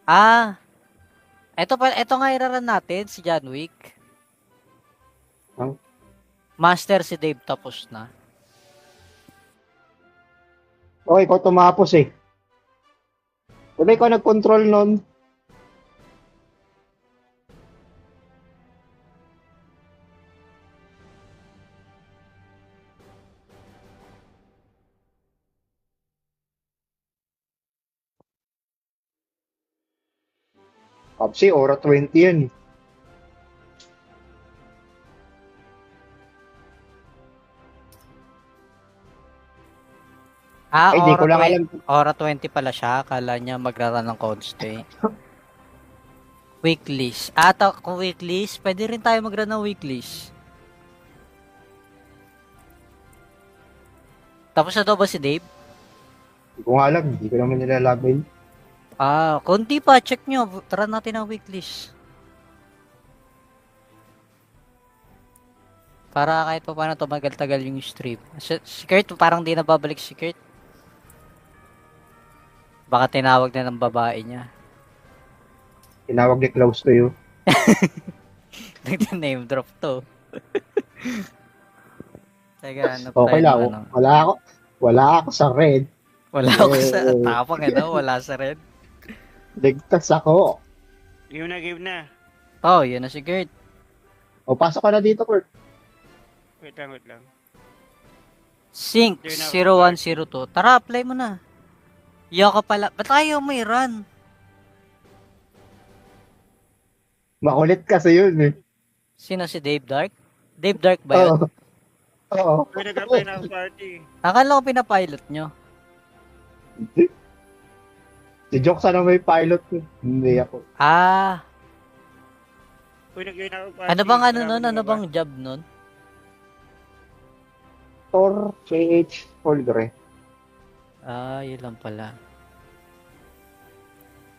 Ah, ito nga iraran natin si John Wick. Huh? Master si Dave tapos na. Okay, ikaw tumapos eh. Diba ikaw nag-control nun? Kapsi, Aura 20 yan eh. Ay, di ko lang alam. Aura 20 pala siya. Akala niya magraran ng constay. Weeklies. Kung weeklies, pwede rin tayo magran ng weeklies. Tapos na daw ba si Dave? Di ko nga alam. Di ko naman nilalagay. Konti pa. Check nyo. Tara natin ang weeklies. Para kahit pa paano tumagal-tagal yung stream. Si Kurt, parang di na babalik si Kurt. Baka tinawag na ng babae niya. Tinawag ni close to you. Nag-name drop to. Teka, ano Okay tayo lang. ng ano? Wala ako sa red. Wala ako sa tapang wala sa red. Ligtas ako. Game na. Oh, yun na si Kurt. O, pasok ka na dito, Kurt. Wait lang. Sync 0102. Tara, apply mo na. Yoko pala. Ba't ayaw may run? Makulit kasi yun eh. Sino si Dave Dark? Dave Dark ba yun? Oo. Uy, nag-apply na ang party. Akala ko pinapilot nyo. Si Jokes na may pilot ko. Hindi ako. Uy, nag-join ako party. Ano bang nun? Ano bang job nun? Thor, KH, Holdre. Yun lang pala.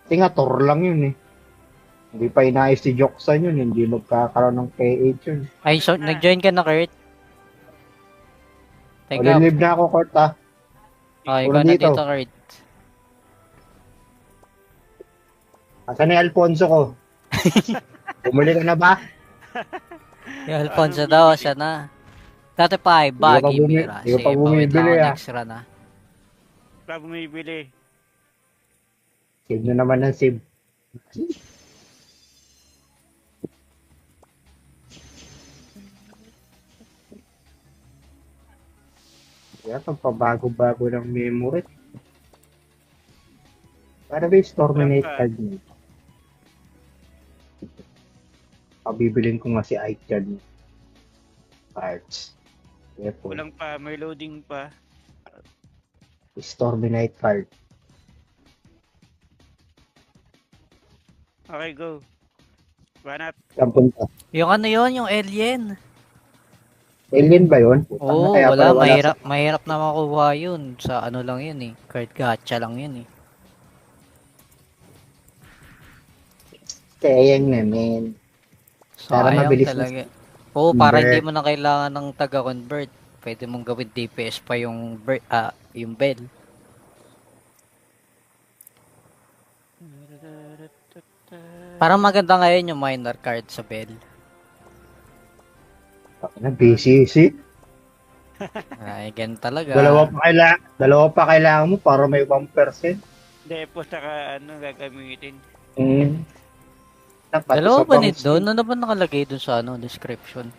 Kasi nga, Thor lang yun eh. Hindi pa inaayos si Joksan yun. Hindi magkakaroon ng KH yun. Ay, so, nag-join ka na, Kurt? Teka. Live na ako, Kurt ah. Ikaw na dito, Kurt. Asan na yung Alfonso ko? Bumuli ka na ba? Yung Alfonso daw, siya na. Dati pa ay Baggy Mira. Hindi ko pa bumibili ah. Next run na. Wala bumibili. Save na naman ng save. Kaya itong pabago-bago ng memory. Para ba yung Storminate card niya? Pabibilin ko nga si iCard niya. Cards. Walang pa, may loading pa. Storminate card. Okay, go. Banat. Saan punta? Yung ano yun, yung alien. Alien ba yun? Oo, Kaya wala. pala Mahirap na makuha yun. Sa ano lang yun eh. Card gacha lang yun eh. Sayang naman. Para Sayang mabilis talaga. Oo, para Convert. hindi mo na kailangan ng taga-convert. Pwede mong gawin DPS pa yung bell. Parang maganda ngayon yung minor card sa bell. na BCC. Ay, ganun talaga. Dalawa pa kailangan mo para may 1%. Depo saka ano gagamitin. Mm. Dalawa ba nito doon? Ano ba nakalagay doon sa description?